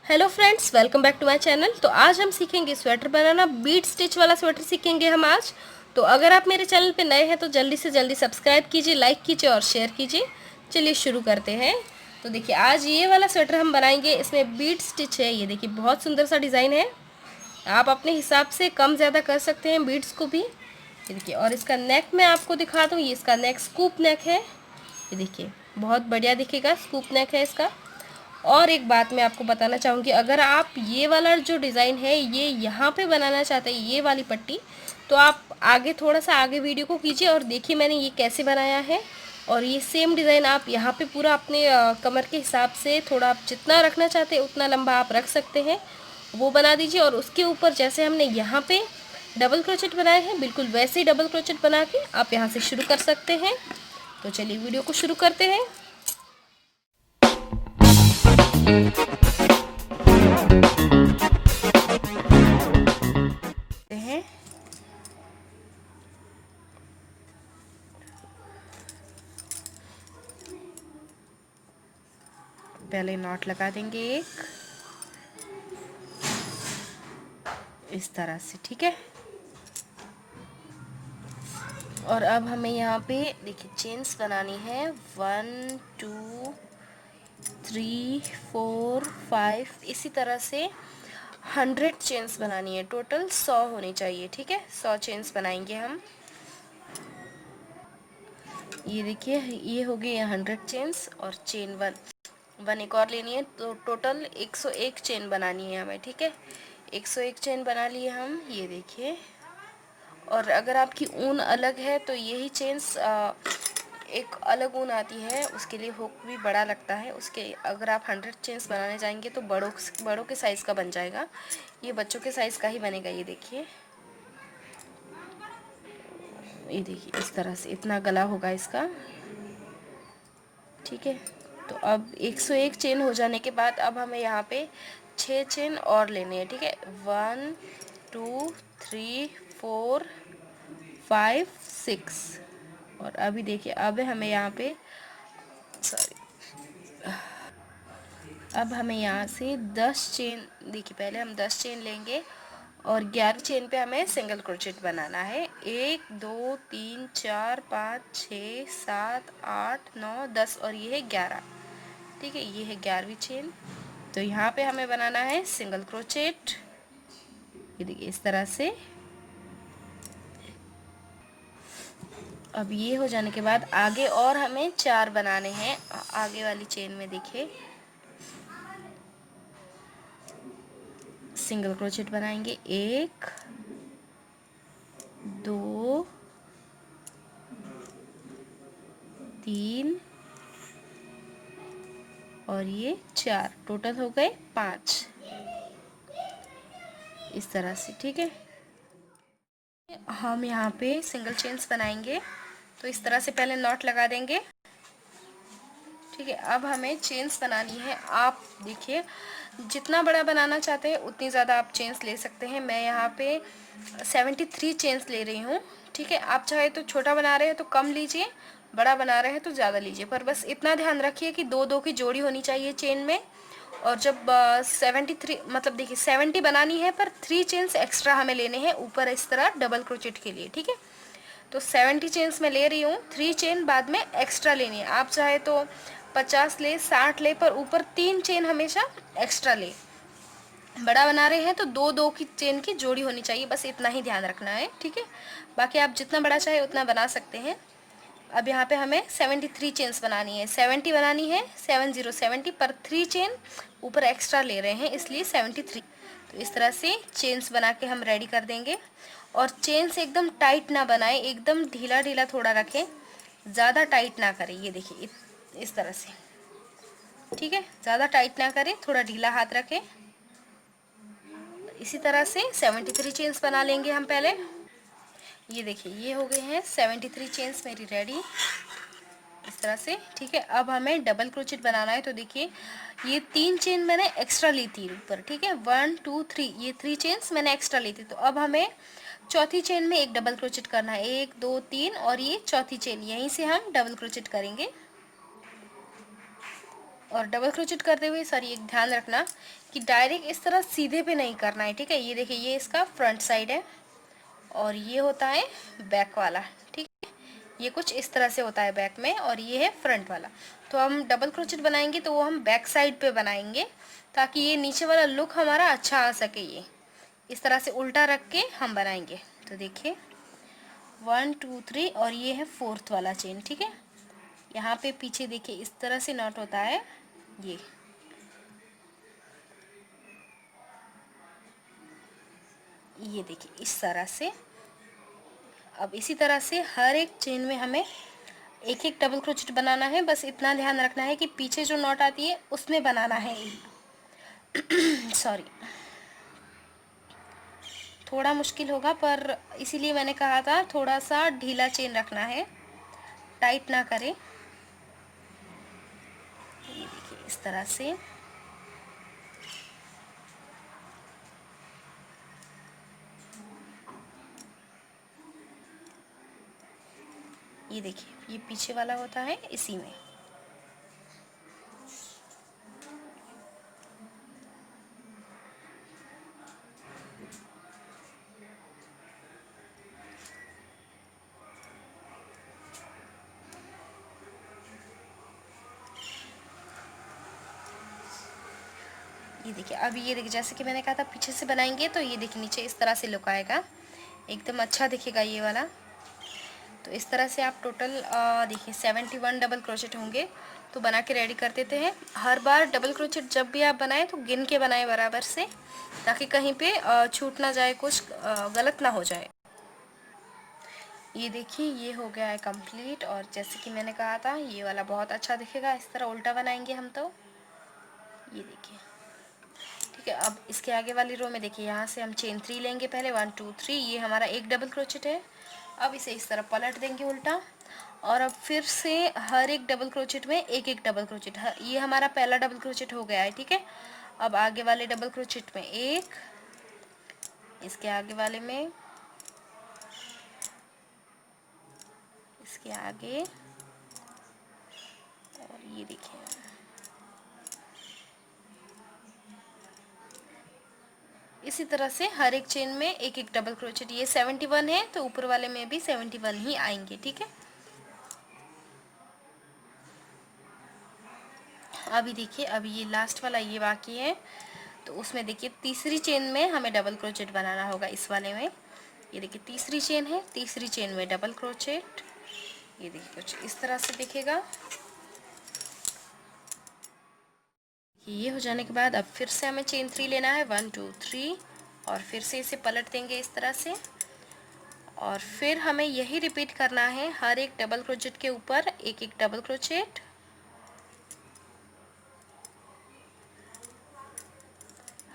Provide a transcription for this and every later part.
Hello friends, welcome back to my channel. तो आज हम सीखेंगे स्वेटर बनाना। बीट स्टिच वाला स्वेटर सीखेंगे हम आज। तो अगर आप मेरे चैनल पे नए हैं तो जल्दी से जल्दी सब्सक्राइब कीजिए, लाइक कीजिए और शेयर कीजिए। चलिए शुरू करते हैं। तो देखिए, आज ये वाला स्वेटर हम बनाएंगे। इसमें बीट स्टिच है। ये देखिए, बहुत सुंदर सा डिज़ाइन है। आप अपने हिसाब से कम ज़्यादा कर सकते हैं बीट्स को भी। ये देखिए, और इसका नेक मैं आपको दिखा दूँ। ये इसका नेक स्कूप नेक है। ये देखिए, बहुत बढ़िया दिखेगा, स्कूप नेक है इसका। और एक बात मैं आपको बताना चाहूँगी, अगर आप ये वाला जो डिज़ाइन है ये यहाँ पे बनाना चाहते हैं, ये वाली पट्टी, तो आप आगे थोड़ा सा आगे वीडियो को कीजिए और देखिए मैंने ये कैसे बनाया है। और ये सेम डिज़ाइन आप यहाँ पे पूरा अपने कमर के हिसाब से थोड़ा आप जितना रखना चाहते हैं उतना लंबा आप रख सकते हैं, वो बना दीजिए। और उसके ऊपर जैसे हमने यहाँ पे डबल क्रोचेट बनाए हैं, बिल्कुल वैसे ही डबल क्रोचेट बना के आप यहाँ से शुरू कर सकते हैं। तो चलिए वीडियो को शुरू करते हैं। पहले नॉट लगा देंगे एक, इस तरह से, ठीक है। और अब हमें यहाँ पे देखिए चेन्स बनानी है 1 2 3 4 5, इसी तरह से 100 चेन्स बनानी है। टोटल 100 होनी चाहिए, ठीक है। 100 चेन्स बनाएंगे हम। ये देखिए, ये हो गई 100 चेन्स और चेन वन एक और लेनी है। तो टोटल 101 चेन बनानी है हमें, ठीक है। 101 चेन बना लिए हम, ये देखिए। और अगर आपकी ऊन अलग है तो यही चेन्स एक अलग ऊन आती है, उसके लिए हुक भी बड़ा लगता है उसके। अगर आप 100 चेन्स बनाने जाएंगे तो बड़ों के साइज़ का बन जाएगा। ये बच्चों के साइज़ का ही बनेगा। ये देखिए, ये देखिए, इस तरह से इतना गला होगा इसका, ठीक है। तो अब 101 चेन हो जाने के बाद अब हमें यहाँ पे 6 चेन और लेने हैं, ठीक है। 1 2 3 4 5 6। और अभी देखिए, अब हमें यहाँ पे अब हमें यहाँ से 10 चेन, देखिए पहले हम 10 चेन लेंगे और 11 चेन पे हमें सिंगल क्रोचेट बनाना है। 1 2 3 4 5 6 7 8 9 10 और ये है 11, ठीक है। ये है 11वीं चेन। तो यहाँ पे हमें बनाना है सिंगल क्रोचेट, ये देखिए इस तरह से। अब ये हो जाने के बाद आगे और हमें 4 बनाने हैं। आगे वाली चेन में देखिए सिंगल क्रोचेट बनाएंगे, 1 2 3 और ये 4, टोटल हो गए 5, इस तरह से, ठीक है। हम यहाँ पे सिंगल चेन्स बनाएंगे, तो इस तरह से पहले नॉट लगा देंगे, ठीक है। अब हमें चेन्स बनानी है। आप देखिए, जितना बड़ा बनाना चाहते हैं उतनी ज़्यादा आप चेन्स ले सकते हैं। मैं यहाँ पे 73 चेन्स ले रही हूँ, ठीक है। आप चाहे तो छोटा बना रहे हैं तो कम लीजिए, बड़ा बना रहे हैं तो ज़्यादा लीजिए, पर बस इतना ध्यान रखिए कि दो दो की जोड़ी होनी चाहिए चेन में। और जब 73, मतलब देखिए 70 बनानी है, पर 3 चेन्स एक्स्ट्रा हमें लेने हैं ऊपर इस तरह डबल क्रोचेट के लिए, ठीक है। तो 70 चेन्स मैं ले रही हूँ, 3 चेन बाद में एक्स्ट्रा लेनी है। आप चाहे तो 50 ले, 60 ले, पर ऊपर 3 चेन हमेशा एक्स्ट्रा ले। बड़ा बना रहे हैं तो दो दो की चेन की जोड़ी होनी चाहिए, बस इतना ही ध्यान रखना है, ठीक है। बाकी आप जितना बड़ा चाहे उतना बना सकते हैं। अब यहाँ पे हमें 73 चेन्स बनानी है, 70 बनानी है, 70 पर 3 चेन ऊपर एक्स्ट्रा ले रहे हैं, इसलिए 73। तो इस तरह से चेन्स बना के हम रेडी कर देंगे। और चेन्स एकदम टाइट ना बनाएं, एकदम ढीला ढीला थोड़ा रखें, ज़्यादा टाइट ना करें। ये देखिए इस तरह से, ठीक है। ज़्यादा टाइट ना करें, थोड़ा ढीला हाथ रखें। इसी तरह से 73 चेन्स बना लेंगे हम पहले। ये देखिए, ये हो गए हैं 73 चेन्स मेरी रेडी, इस तरह से, ठीक है। अब हमें डबल क्रोचेट बनाना है। तो देखिए, ये 3 चेन मैंने एक्स्ट्रा ली थी ऊपर, ठीक है। 1 2 3, ये 3 चेन्स मैंने एक्स्ट्रा ली थी। तो अब हमें चौथी चेन में एक डबल क्रोचेट करना है, 1 2 3, और ये चौथी चेन, यहीं से हम डबल क्रोचेट करेंगे। और डबल क्रोचेट करते हुए सॉरी एक ध्यान रखना कि डायरेक्ट इस तरह सीधे पे नहीं करना है, ठीक है। ये देखिए ये इसका फ्रंट साइड है और ये होता है बैक वाला, ठीक है। ये कुछ इस तरह से होता है बैक में और ये है फ्रंट वाला। तो हम डबल क्रोचेट बनाएंगे तो वो हम बैक साइड पे बनाएंगे ताकि ये नीचे वाला लुक हमारा अच्छा आ सके। ये इस तरह से उल्टा रख के हम बनाएंगे। तो देखिए 1 2 3 और ये है फोर्थ वाला चेन, ठीक है। यहाँ पे पीछे देखिए इस तरह से नॉट होता है ये देखिए इस तरह से। अब इसी तरह से हर एक चेन में हमें एक एक डबल क्रोचेट बनाना है। बस इतना ध्यान रखना है कि पीछे जो नॉट आती है उसमें बनाना है सॉरी थोड़ा मुश्किल होगा पर इसीलिए मैंने कहा था थोड़ा सा ढीला चेन रखना है, टाइट ना करें। ये देखिए इस तरह से। ये देखिए ये पीछे वाला होता है इसी में। ये देखिए अब ये देखिए जैसे कि मैंने कहा था पीछे से बनाएंगे तो ये देखिए नीचे इस तरह से लुक आएगा, एकदम अच्छा दिखेगा ये वाला। तो इस तरह से आप टोटल देखिए 71 डबल क्रोचेट होंगे। तो बना के रेडी कर देते हैं। हर बार डबल क्रोचेट जब भी आप बनाएं तो गिन के बनाएं बराबर से, ताकि कहीं पे छूट ना जाए, कुछ गलत ना हो जाए। ये देखिए ये हो गया है कंप्लीट। और जैसे कि मैंने कहा था ये वाला बहुत अच्छा दिखेगा, इस तरह उल्टा बनाएंगे हम। तो ये देखिए ठीक है। अब इसके आगे वाली रो में देखिए यहाँ से हम चेन 3 लेंगे पहले, 1 2 3। ये हमारा एक डबल क्रोचेट है। अब इसे इस तरह पलट देंगे उल्टा और अब फिर से हर एक डबल क्रोचेट में एक एक डबल क्रोचेट। ये हमारा पहला डबल क्रोचेट हो गया है, ठीक है। अब आगे वाले डबल क्रोचेट में एक, इसके आगे वाले में, इसके आगे, और ये देखिए इसी तरह से हर एक चेन में एक एक डबल क्रोचेट। ये 71 है तो ऊपर वाले में भी 71 ही आएंगे, ठीक है। अभी देखिए अभी ये लास्ट वाला ये बाकी है। तो उसमें देखिए तीसरी चेन में हमें डबल क्रोचेट बनाना होगा इस वाले में। ये देखिए तीसरी चेन है, तीसरी चेन में डबल क्रोचेट। ये देखिए कुछ इस तरह से दिखेगा। ये हो जाने के बाद अब फिर से हमें चेन 3 लेना है, 1 2 3, और फिर से इसे पलट देंगे इस तरह से। और फिर हमें यही रिपीट करना है, हर एक डबल क्रोचेट के ऊपर एक एक डबल क्रोचेट।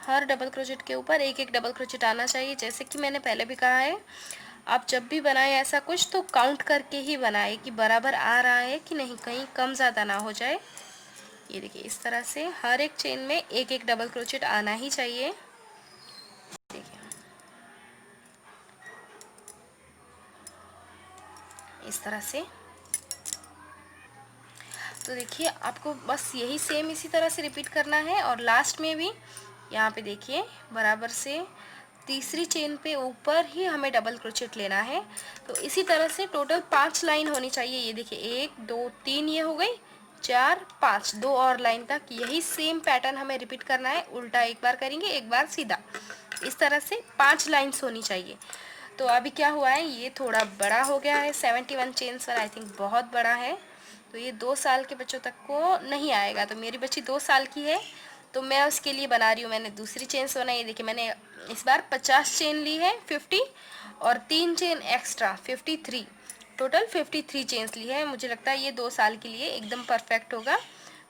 हर डबल क्रोचेट के ऊपर एक एक डबल क्रोचेट आना चाहिए। जैसे कि मैंने पहले भी कहा है, आप जब भी बनाएं ऐसा कुछ तो काउंट करके ही बनाएं कि बराबर आ रहा है कि नहीं, कहीं कम ज़्यादा ना हो जाए। ये देखिए इस तरह से हर एक चेन में एक एक डबल क्रोचेट आना ही चाहिए। देखिए इस तरह से। तो देखिए आपको बस यही सेम इसी तरह से रिपीट करना है। और लास्ट में भी यहाँ पे देखिए बराबर से तीसरी चेन पे ऊपर ही हमें डबल क्रोचेट लेना है। तो इसी तरह से टोटल 5 लाइन होनी चाहिए। ये देखिए 1 2 3 ये हो गई, 4 5, 2 और लाइन तक यही सेम पैटर्न हमें रिपीट करना है। उल्टा एक बार करेंगे, एक बार सीधा, इस तरह से 5 लाइन्स होनी चाहिए। तो अभी क्या हुआ है, ये थोड़ा बड़ा हो गया है 71 चेन्स पर, आई थिंक बहुत बड़ा है। तो ये 2 साल के बच्चों तक को नहीं आएगा। तो मेरी बच्ची 2 साल की है तो मैं उसके लिए बना रही हूँ। मैंने दूसरी चेन्स बनाई है। देखिए मैंने इस बार 50 चेन ली है, 50, और 3 चेन एक्स्ट्रा 53, टोटल 53 चेन्स ली है। मुझे लगता है ये 2 साल के लिए एकदम परफेक्ट होगा।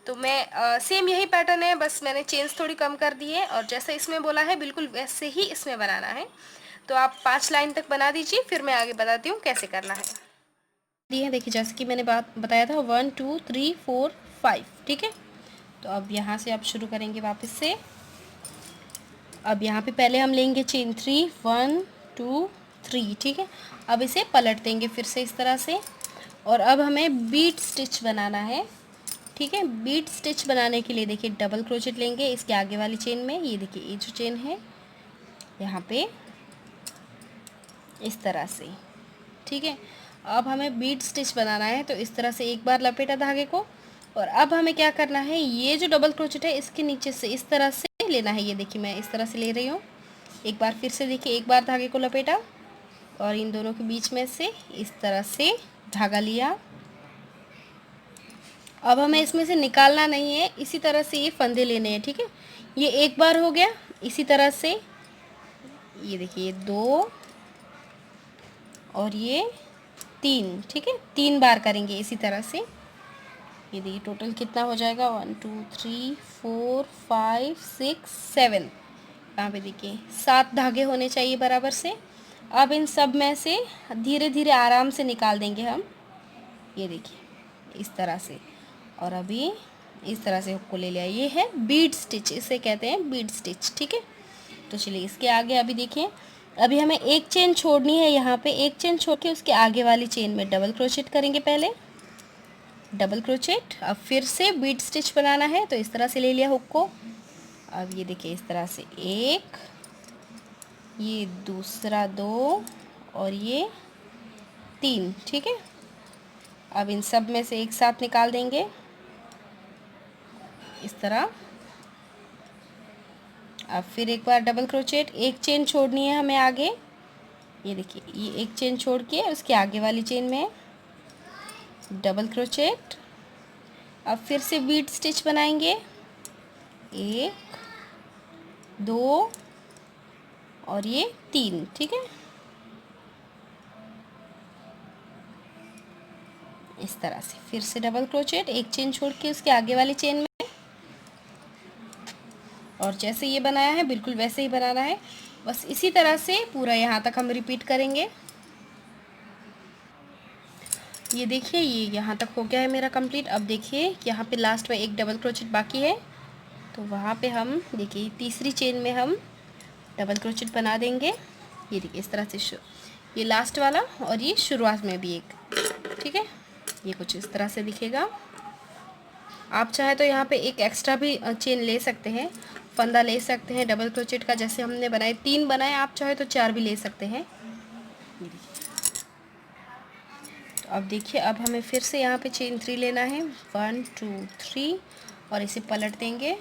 तो मैं सेम यही पैटर्न है, बस मैंने चेन्स थोड़ी कम कर दी है और जैसा इसमें बोला है बिल्कुल वैसे ही इसमें बनाना है। तो आप 5 लाइन तक बना दीजिए, फिर मैं आगे बताती हूँ कैसे करना है। दी है देखिए जैसे कि मैंने बात बताया था 1 2 3 4 5, ठीक है। तो अब यहाँ से आप शुरू करेंगे वापस से। अब यहाँ पे पहले हम लेंगे चेन 3, 1 2 3, ठीक है। अब इसे पलट देंगे फिर से इस तरह से। और अब हमें बीट स्टिच बनाना है। ठीक है। बीट स्टिच बनाने के लिए देखिए डबल क्रोचेट लेंगे इसके आगे वाली चेन में। ये देखिए ये जो चेन है यहाँ पे इस तरह से, ठीक है। अब हमें बीट स्टिच बनाना है तो इस तरह से एक बार लपेटा धागे को, और अब हमें क्या करना है, ये जो डबल क्रोचेट है इसके नीचे से इस तरह से लेना है। ये देखिए मैं इस तरह से ले रही हूँ। एक बार फिर से देखिए, एक बार धागे को लपेटा और इन दोनों के बीच में से इस तरह से धागा लिया। अब हमें इसमें से निकालना नहीं है, इसी तरह से ये फंदे लेने हैं, ठीक है। ये एक बार हो गया। इसी तरह से ये देखिए 2 और ये 3, ठीक है। 3 बार करेंगे इसी तरह से। ये देखिए टोटल कितना हो जाएगा, 1 2 3 4 5 6 7, यहाँ पे देखिए 7 धागे होने चाहिए बराबर से। अब इन सब में से धीरे धीरे आराम से निकाल देंगे हम। ये देखिए इस तरह से, और अभी इस तरह से हुक को ले लिया। ये है बीड स्टिच, इसे कहते हैं बीड स्टिच, ठीक है। तो चलिए इसके आगे अभी देखिए, अभी हमें एक चेन छोड़नी है यहाँ पे। एक चेन छोड़ के उसके आगे वाली चेन में डबल क्रोचेट करेंगे पहले, डबल क्रोचेट। अब फिर से बीड स्टिच बनाना है तो इस तरह से ले लिया हुक को। अब ये देखिए इस तरह से 1, ये दूसरा 2 और ये 3, ठीक है। अब इन सब में से एक साथ निकाल देंगे इस तरह। अब फिर एक बार डबल क्रोचेट, एक चेन छोड़नी है हमें आगे। ये देखिए ये एक चेन छोड़ के उसके आगे वाली चेन में डबल क्रोचेट। अब फिर से बीड स्टिच बनाएंगे, 1 2 और ये 3, ठीक है। इस तरह से फिर से डबल क्रोचेट, एक चेन छोड़ के उसके आगे वाली चेन में, और जैसे ये बनाया है बिल्कुल वैसे ही बनाना है। बस इसी तरह से पूरा यहाँ तक हम रिपीट करेंगे। ये देखिए ये यहाँ तक हो गया है मेरा कंप्लीट। अब देखिए यहाँ पे लास्ट में एक डबल क्रोचेट बाकी है, तो वहाँ पे हम देखिए तीसरी चेन में हम डबल क्रोचेट बना देंगे। ये देखिए इस तरह से ये लास्ट वाला और ये शुरुआत में भी एक, ठीक है। ये कुछ इस तरह से दिखेगा। आप चाहे तो यहाँ पे एक एक्स्ट्रा भी चेन ले सकते हैं, फंदा ले सकते हैं डबल क्रोचेट का। जैसे हमने बनाए 3 बनाए, आप चाहे तो 4 भी ले सकते हैं। तो अब देखिए अब हमें फिर से यहाँ पे चेन 3 लेना है, 1 2 3, और इसे पलट देंगे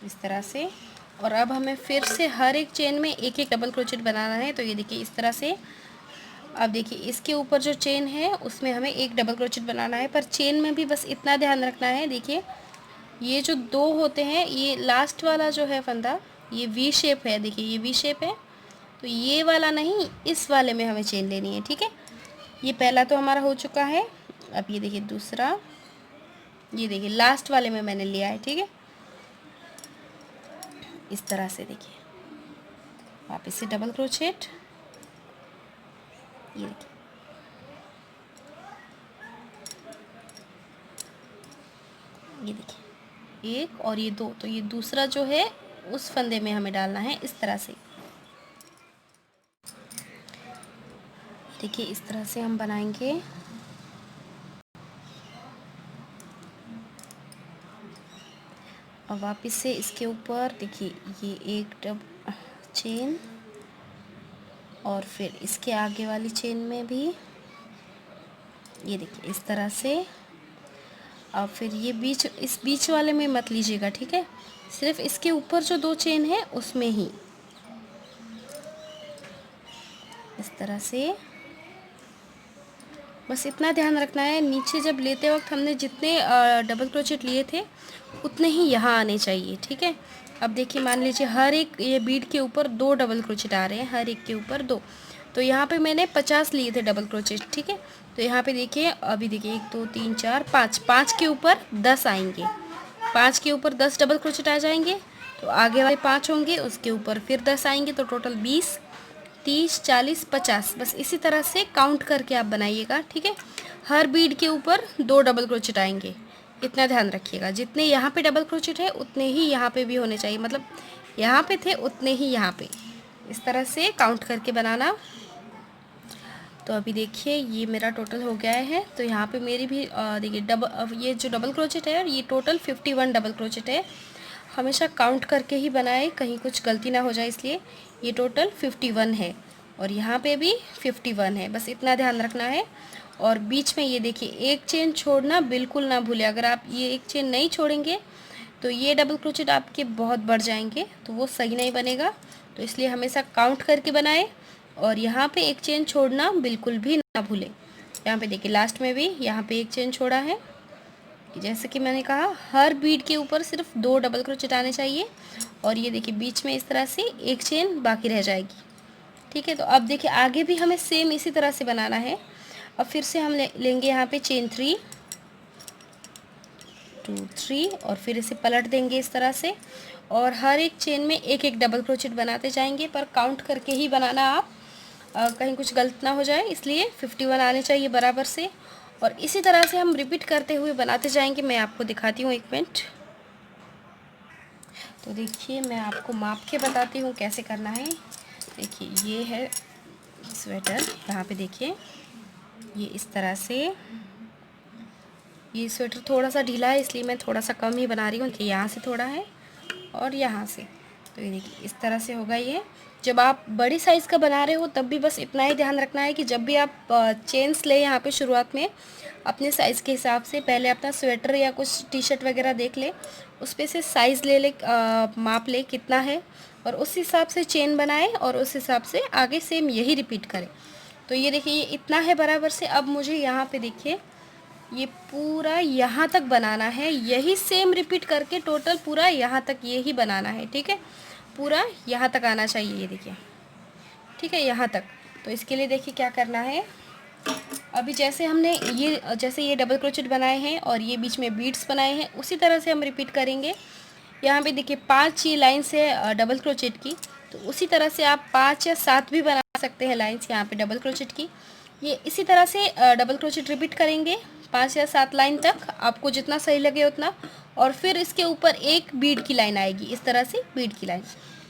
इस तरह से। और अब हमें फिर से हर एक चेन में एक एक डबल क्रोचेट बनाना है। तो ये देखिए इस तरह से। अब देखिए इसके ऊपर जो चेन है उसमें हमें एक डबल क्रोचेट बनाना है, पर चेन में भी बस इतना ध्यान रखना है। देखिए ये जो 2 होते हैं, ये लास्ट वाला जो है फंदा ये वी शेप है, देखिए ये वी शेप है, तो ये वाला नहीं, इस वाले में हमें चेन लेनी है, ठीक है। ये पहला तो हमारा हो चुका है। अब ये देखिए दूसरा, ये देखिए लास्ट वाले में मैंने लिया है, ठीक है। इस तरह से देखिए वापस से डबल क्रोचेट, ये देखिए ये देखिए 1 और ये 2, तो ये दूसरा जो है उस फंदे में हमें डालना है इस तरह से। देखिए इस तरह से हम बनाएंगे। अब वापस से इसके ऊपर देखिए ये एक चेन, और फिर इसके आगे वाली चेन में भी ये देखिए इस तरह से। अब फिर ये इस बीच वाले में मत लीजिएगा, ठीक है। सिर्फ इसके ऊपर जो 2 चेन है उसमें ही इस तरह से। बस इतना ध्यान रखना है, नीचे जब लेते वक्त हमने जितने डबल क्रोचेट लिए थे उतने ही यहाँ आने चाहिए, ठीक है। अब देखिए मान लीजिए हर एक ये बीड के ऊपर 2 डबल क्रोचेट आ रहे हैं, हर एक के ऊपर 2, तो यहाँ पे मैंने 50 लिए थे डबल क्रोचेट, ठीक है। तो यहाँ पे देखिए अभी देखिए 1 2 3 4 5, 5 के ऊपर 10 आएंगे, 5 के ऊपर 10 डबल क्रोचेट आ जाएंगे। तो आगे वाले 5 होंगे, उसके ऊपर फिर 10 आएंगे, तो टोटल 20 30 40 50। बस इसी तरह से काउंट करके आप बनाइएगा, ठीक है। हर बीड के ऊपर 2 डबल क्रोचेट आएंगे, इतना ध्यान रखिएगा। जितने यहाँ पे डबल क्रोचेट है उतने ही यहाँ पे भी होने चाहिए, मतलब यहाँ पे थे उतने ही यहाँ पे, इस तरह से काउंट करके बनाना। तो अभी देखिए ये मेरा टोटल हो गया है। तो यहाँ पे मेरी भी देखिए ये जो डबल क्रोचेट है ये टोटल 51 डबल क्रोचेट है। हमेशा काउंट करके ही बनाए, कहीं कुछ गलती ना हो जाए, इसलिए ये टोटल 51 है और यहाँ पे भी 51 है, बस इतना ध्यान रखना है। और बीच में ये देखिए एक चेन छोड़ना बिल्कुल ना भूलें। अगर आप ये एक चेन नहीं छोड़ेंगे तो ये डबल क्रोचेट आपके बहुत बढ़ जाएंगे, तो वो सही नहीं बनेगा। तो इसलिए हमेशा काउंट करके बनाएं और यहाँ पे एक चेन छोड़ना बिल्कुल भी ना भूलें। यहाँ पे देखिए लास्ट में भी यहाँ पे एक चेन छोड़ा है। जैसे कि मैंने कहा हर बीड के ऊपर सिर्फ 2 डबल क्रोचेट आने चाहिए और ये देखिए बीच में इस तरह से एक चेन बाकी रह जाएगी। ठीक है, तो अब देखिए आगे भी हमें सेम इसी तरह से बनाना है। अब फिर से हम लेंगे यहाँ पे चेन 3 2 3 और फिर इसे पलट देंगे इस तरह से और हर एक चेन में एक एक डबल क्रोचेट बनाते जाएंगे, पर काउंट करके ही बनाना आप, कहीं कुछ गलत ना हो जाए, इसलिए 51 आने चाहिए बराबर से। और इसी तरह से हम रिपीट करते हुए बनाते जाएंगे। मैं आपको दिखाती हूँ, एक मिनट। तो देखिए मैं आपको माप के बताती हूँ कैसे करना है। देखिए ये है स्वेटर, यहाँ पे देखिए ये इस तरह से, ये स्वेटर थोड़ा सा ढीला है इसलिए मैं थोड़ा सा कम ही बना रही हूँ कि यहाँ से थोड़ा है और यहाँ से। तो ये देखिए इस तरह से होगा ये। जब आप बड़ी साइज़ का बना रहे हो तब भी बस इतना ही ध्यान रखना है कि जब भी आप चेन्स ले यहाँ पे शुरुआत में अपने साइज़ के हिसाब से पहले अपना स्वेटर या कुछ टी शर्ट वगैरह देख ले, उस पर से साइज़ ले माप ले कितना है और उस हिसाब से चेन बनाए और उस हिसाब से आगे सेम यही रिपीट करें। तो ये देखिए ये इतना है बराबर से। अब मुझे यहाँ पे देखिए ये पूरा यहाँ तक बनाना है, यही सेम रिपीट करके टोटल पूरा यहाँ तक यही बनाना है। ठीक है, पूरा यहाँ तक आना चाहिए, ये देखिए। ठीक है, यहाँ तक। तो इसके लिए देखिए क्या करना है, अभी जैसे हमने ये डबल क्रोचेट बनाए हैं और ये बीच में बीड्स बनाए हैं, उसी तरह से हम रिपीट करेंगे। यहाँ पे देखिए 5 ये लाइन्स है डबल क्रोचेट की, तो उसी तरह से आप 5 या 7 भी बना सकते हैं लाइन्स यहाँ पे डबल क्रोचेट की। ये इसी तरह से डबल क्रोचेट रिपीट करेंगे 5 या 7 लाइन तक, आपको जितना सही लगे उतना। और फिर इसके ऊपर एक बीड की लाइन आएगी, इस तरह से बीड की लाइन,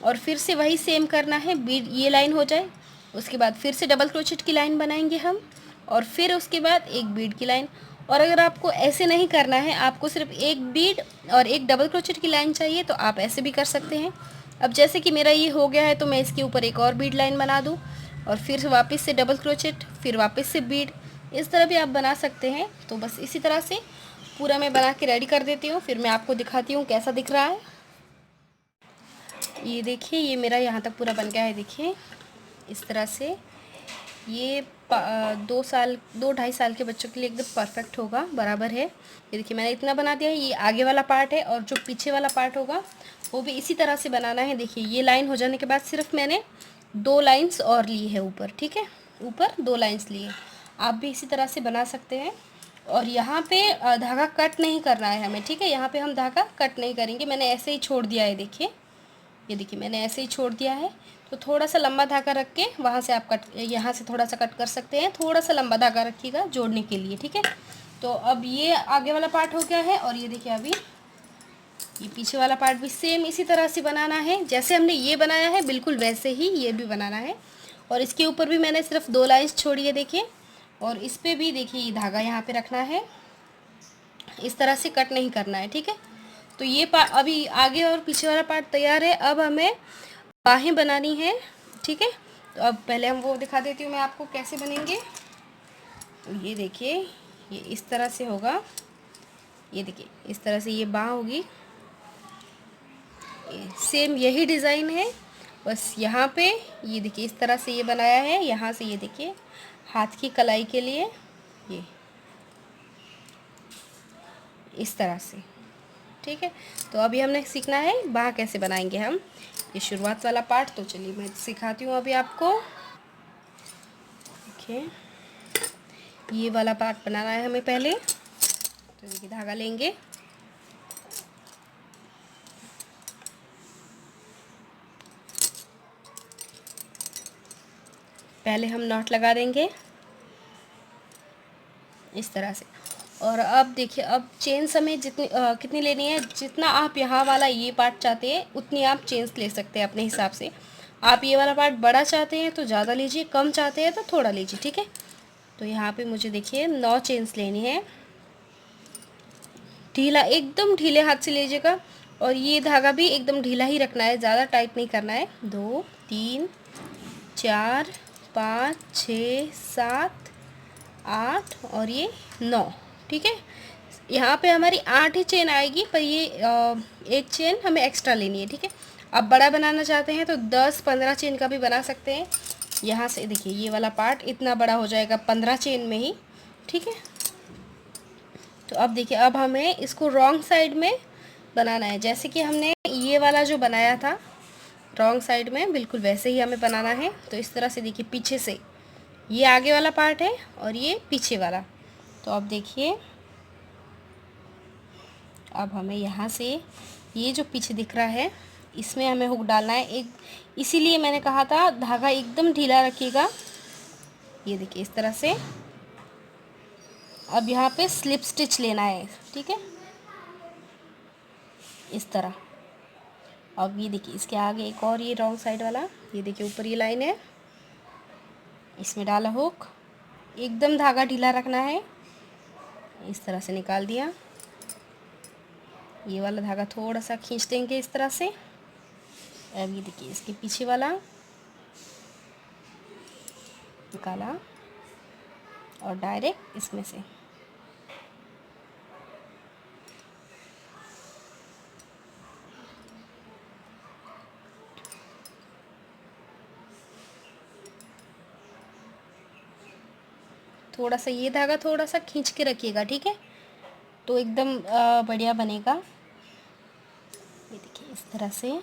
और फिर से वही सेम करना है। बीड ये लाइन हो जाए, उसके बाद फिर से डबल क्रोचेट की लाइन बनाएंगे हम, और फिर उसके बाद एक बीड की लाइन। और अगर आपको ऐसे नहीं करना है, आपको सिर्फ एक बीड और एक डबल क्रोचेट की लाइन चाहिए, तो आप ऐसे भी कर सकते हैं। अब जैसे कि मेरा ये हो गया है तो मैं इसके ऊपर एक और बीड लाइन बना दूँ और फिर वापस से डबल क्रोचेट, फिर वापस से बीड, इस तरह भी आप बना सकते हैं। तो बस इसी तरह से पूरा मैं बना के रेडी कर देती हूँ, फिर मैं आपको दिखाती हूँ कैसा दिख रहा है। ये देखिए ये मेरा यहाँ तक पूरा बन गया है, देखिए इस तरह से। ये 2-2.5 साल के बच्चों के लिए एकदम परफेक्ट होगा, बराबर है। ये देखिए मैंने इतना बना दिया है। ये आगे वाला पार्ट है और जो पीछे वाला पार्ट होगा वो भी इसी तरह से बनाना है। देखिए ये लाइन हो जाने के बाद सिर्फ मैंने 2 लाइन्स और ली है ऊपर। ठीक है, ऊपर 2 लाइन्स लिए, आप भी इसी तरह से बना सकते हैं। और यहाँ पे धागा कट नहीं करना है हमें। ठीक है, यहाँ पे हम धागा कट नहीं करेंगे, मैंने ऐसे ही छोड़ दिया है। देखिए ये देखिए मैंने ऐसे ही छोड़ दिया है। तो थोड़ा सा लंबा धागा रख के वहाँ से आप यहाँ से थोड़ा सा कट कर सकते हैं। थोड़ा सा लंबा धागा रखिएगा जोड़ने के लिए। ठीक है, तो अब ये आगे वाला पार्ट हो गया है और ये देखिए अभी ये पीछे वाला पार्ट भी सेम इसी तरह से बनाना है। जैसे हमने ये बनाया है बिल्कुल वैसे ही ये भी बनाना है। और इसके ऊपर भी मैंने सिर्फ 2 लाइन्स छोड़ी है, देखिए। और इस पर भी देखिए ये धागा यहाँ पे रखना है, इस तरह से कट नहीं करना है। ठीक है, तो ये अभी आगे और पीछे वाला पार्ट तैयार है। अब हमें बाहें बनानी है। ठीक है, तो अब पहले हम वो दिखा देती हूँ मैं आपको कैसे बनेंगे। तो ये देखिए ये इस तरह से होगा, ये देखिए इस तरह से ये बाह होगी। सेम यही डिज़ाइन है, बस यहाँ पे ये देखिए इस तरह से ये बनाया है। यहाँ से ये देखिए हाथ की कलाई के लिए ये इस तरह से। ठीक है, तो अभी हमने सीखना है बाह कैसे बनाएंगे हम, ये शुरुआत वाला पार्ट। तो चलिए मैं सिखाती हूँ अभी आपको। देखिए ये वाला पार्ट बनाना है हमें पहले। तो देखिए धागा लेंगे, पहले हम नॉट लगा देंगे इस तरह से। और अब देखिए अब चेन्स हमें कितनी लेनी है, जितना आप यहाँ वाला ये पार्ट चाहते हैं उतनी आप चेन्स ले सकते हैं अपने हिसाब से। आप ये वाला पार्ट बड़ा चाहते हैं तो ज़्यादा लीजिए, कम चाहते हैं तो थोड़ा लीजिए। ठीक है, तो यहाँ पे मुझे देखिए 9 चेन्स लेनी है। ढीला, एकदम ढीले हाथ से लीजिएगा और ये धागा भी एकदम ढीला ही रखना है, ज़्यादा टाइट नहीं करना है। 2 3 4 5 6 7 8 और ये 9, ठीक है। यहाँ पे हमारी 8 ही चेन आएगी, पर ये एक चेन हमें एक्स्ट्रा लेनी है, ठीक है। अब बड़ा बनाना चाहते हैं तो 10-15 चेन का भी बना सकते हैं। यहाँ से देखिए ये वाला पार्ट इतना बड़ा हो जाएगा 15 चेन में ही, ठीक है। तो अब देखिए, अब हमें इसको रॉन्ग साइड में बनाना है, जैसे कि हमने ये वाला जो बनाया था रॉन्ग साइड में, बिल्कुल वैसे ही हमें बनाना है। तो इस तरह से देखिए, पीछे से ये आगे वाला पार्ट है और ये पीछे वाला। तो अब देखिए, अब हमें यहाँ से ये जो पीछे दिख रहा है इसमें हमें हुक डालना है एक, इसीलिए मैंने कहा था धागा एकदम ढीला रखिएगा। ये देखिए इस तरह से। अब यहाँ पे स्लिप स्टिच लेना है, ठीक है, इस तरह। अब ये देखिए इसके आगे एक और ये रॉन्ग साइड वाला, ये देखिए ऊपर ये लाइन है, इसमें डाला हुक, एकदम धागा ढीला रखना है। इस तरह से निकाल दिया। ये वाला धागा थोड़ा सा खींच देंगे इस तरह से। अब ये देखिए इसके पीछे वाला निकाला और डायरेक्ट इसमें से थोड़ा सा ये धागा थोड़ा सा खींच के रखिएगा, ठीक है, तो एकदम बढ़िया बनेगा। ये देखिए इस तरह से।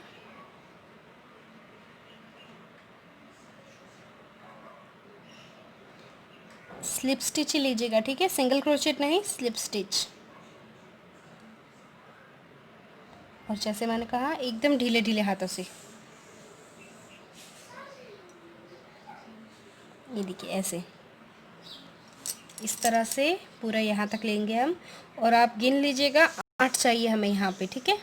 स्लिप स्टिच ही लीजिएगा, ठीक है, सिंगल क्रोचेट नहीं, स्लिप स्टिच। और जैसे मैंने कहा एकदम ढीले ढीले हाथों से। ये देखिए ऐसे, इस तरह से पूरा यहाँ तक लेंगे हम। और आप गिन लीजिएगा, 8 चाहिए हमें यहाँ पे, ठीक है।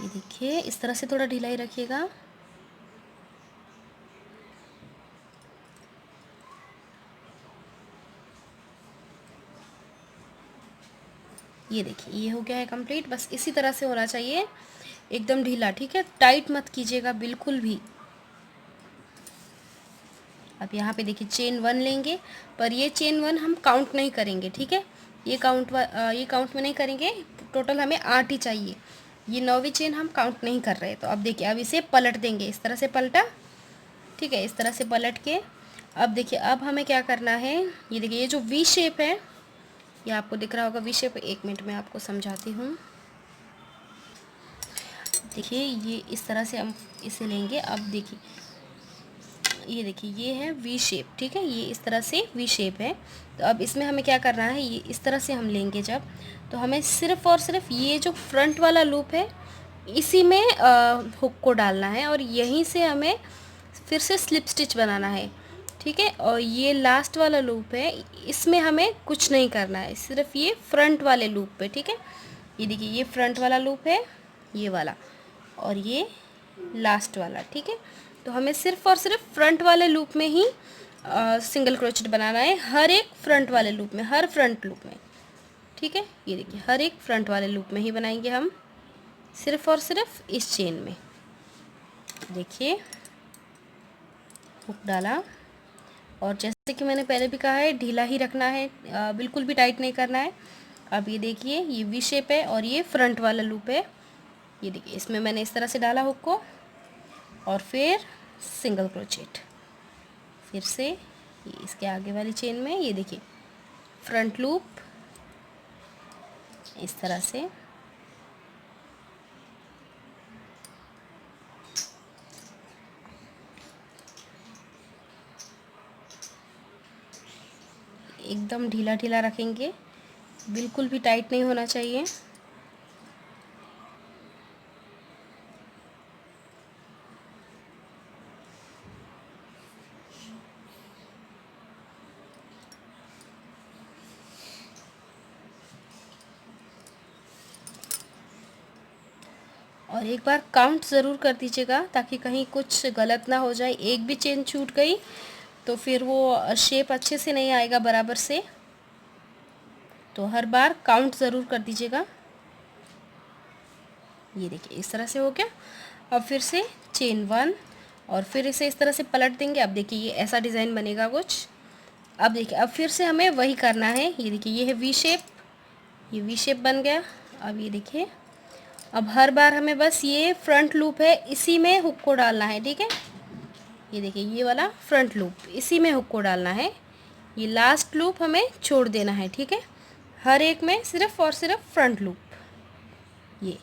ये देखिए इस तरह से थोड़ा ढीला ही रखिएगा। ये देखिए ये हो गया है कंप्लीट। बस इसी तरह से होना चाहिए, एकदम ढीला, ठीक है, टाइट मत कीजिएगा बिल्कुल भी। अब यहाँ पे देखिए चेन 1 लेंगे, पर ये चेन 1 हम काउंट नहीं करेंगे, ठीक है, ये काउंट में नहीं करेंगे। टोटल हमें 8 ही चाहिए, ये 9वीं चेन हम काउंट नहीं कर रहे। तो अब देखिए, अब इसे पलट देंगे, इस तरह से पलटा, ठीक है, इस तरह से पलट के। अब देखिए अब हमें क्या करना है, ये देखिए ये जो वी शेप है, ये आपको दिख रहा होगा वी शेप। 1 मिनट में आपको समझाती हूँ। देखिए ये इस तरह से हम इसे लेंगे। अब देखिए ये देखिए ये है वी शेप, ठीक है, ये इस तरह से वी शेप है। तो अब इसमें हमें क्या करना है, ये इस तरह से हम लेंगे जब, तो हमें सिर्फ और सिर्फ ये जो फ्रंट वाला लूप है इसी में हुक को डालना है और यहीं से हमें फिर से स्लिप स्टिच बनाना है, ठीक है। और ये लास्ट वाला लूप है, इसमें हमें कुछ नहीं करना है, सिर्फ ये फ्रंट वाले लूप पे, ठीक है। ये देखिए ये फ्रंट वाला लूप है, ये वाला, और ये लास्ट वाला, ठीक है। तो हमें सिर्फ और सिर्फ फ्रंट वाले लूप में ही सिंगल क्रोचेट बनाना है, हर एक फ्रंट वाले लूप में, हर फ्रंट लूप में, ठीक है। ये देखिए हर एक फ्रंट वाले लूप में ही बनाएंगे हम, सिर्फ और सिर्फ इस चेन में। देखिए हुक डाला, और जैसे कि मैंने पहले भी कहा है ढीला ही रखना है, बिल्कुल भी टाइट नहीं करना है। अब ये देखिए ये वी शेप है और ये फ्रंट वाला लूप है। ये देखिए इसमें मैंने इस तरह से डाला हुक को, और फिर सिंगल क्रोचेट, फिर से ये इसके आगे वाली चेन में, ये देखिए फ्रंट लूप, इस तरह से। एकदम ढीला ढीला रखेंगे, बिल्कुल भी टाइट नहीं होना चाहिए। और एक बार काउंट ज़रूर कर दीजिएगा ताकि कहीं कुछ गलत ना हो जाए, एक भी चेन छूट गई तो फिर वो शेप अच्छे से नहीं आएगा बराबर से। तो हर बार काउंट ज़रूर कर दीजिएगा। ये देखिए इस तरह से हो गया। अब फिर से चेन 1 और फिर इसे इस तरह से पलट देंगे। अब देखिए ये ऐसा डिज़ाइन बनेगा कुछ। अब देखिए अब फिर से हमें वही करना है। ये देखिए ये है वी शेप, ये वी शेप बन गया। अब ये देखिए अब हर बार हमें बस ये फ्रंट लूप है इसी में हुक को डालना है, ठीक है। ये देखिए ये वाला फ्रंट लूप इसी में हुक को डालना है, ये लास्ट लूप हमें छोड़ देना है, ठीक है। हर एक में सिर्फ और सिर्फ फ्रंट लूप। ये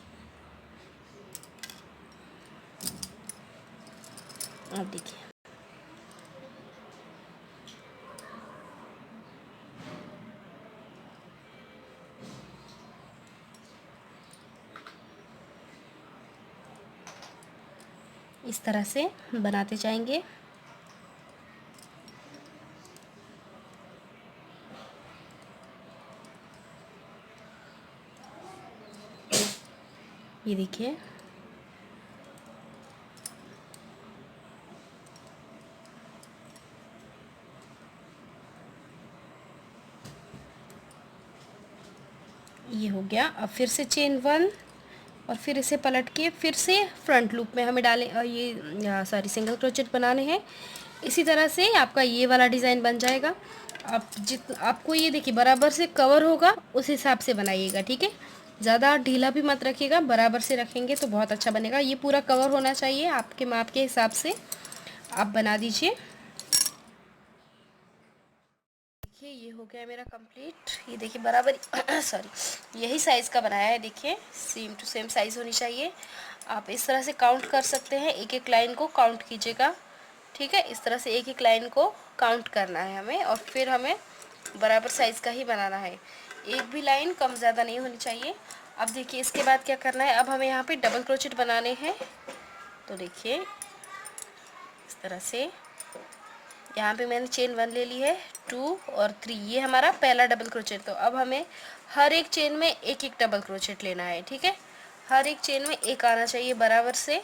अब देखिए इस तरह से बनाते जाएंगे। ये देखिए ये हो गया। अब फिर से चेन 1 और फिर इसे पलट के फिर से फ्रंट लूप में हमें डालें ये सॉरी सिंगल क्रोचेट बनाने हैं। इसी तरह से आपका ये वाला डिज़ाइन बन जाएगा। आप आपको ये देखिए बराबर से कवर होगा उस हिसाब से बनाइएगा, ठीक है। ज़्यादा ढीला भी मत रखिएगा, बराबर से रखेंगे तो बहुत अच्छा बनेगा। ये पूरा कवर होना चाहिए, आपके माप के हिसाब से आप बना दीजिए। देखिए ये हो गया मेरा कंप्लीट। ये देखिए बराबर सॉरी यही साइज़ का बनाया है। देखिए सेम टू सेम साइज़ होनी चाहिए। आप इस तरह से काउंट कर सकते हैं, एक एक लाइन को काउंट कीजिएगा, ठीक है। इस तरह से एक एक लाइन को काउंट करना है हमें और फिर हमें बराबर साइज़ का ही बनाना है। एक भी लाइन कम ज़्यादा नहीं होनी चाहिए। अब देखिए इसके बाद क्या करना है, अब हमें यहाँ पे डबल क्रोचेट बनाने हैं। तो देखिए इस तरह से यहाँ पे मैंने चेन 1 ले ली है, 2 और 3, ये हमारा पहला डबल क्रोचेट। तो अब हमें हर एक चेन में एक एक डबल क्रोचेट लेना है, ठीक है। हर एक चेन में एक आना चाहिए बराबर से।